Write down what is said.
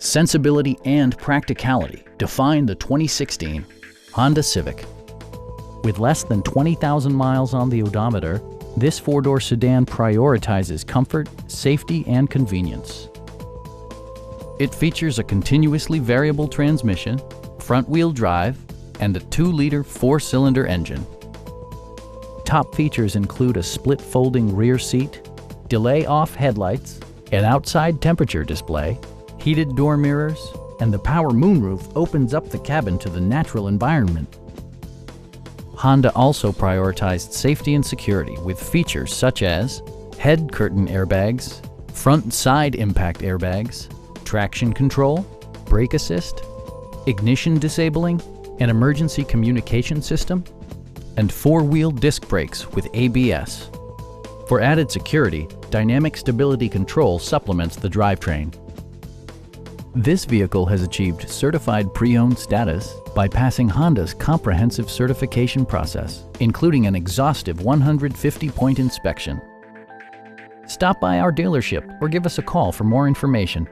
Sensibility and practicality define the 2016 Honda Civic. With less than 20,000 miles on the odometer, this four-door sedan prioritizes comfort, safety, and convenience. It features a continuously variable transmission, front-wheel drive, and a 2-liter 4-cylinder engine. Top features include a split folding rear seat, delay-off headlights, an outside temperature display, heated door mirrors, and the power moonroof opens up the cabin to the natural environment. Honda also prioritized safety and security with features such as head curtain airbags, front and side impact airbags, traction control, brake assist, ignition disabling, an emergency communication system, and 4-wheel disc brakes with ABS. For added security, dynamic stability control supplements the drivetrain. This vehicle has achieved certified pre-owned status by passing Honda's comprehensive certification process, including an exhaustive 150-point inspection. Stop by our dealership or give us a call for more information.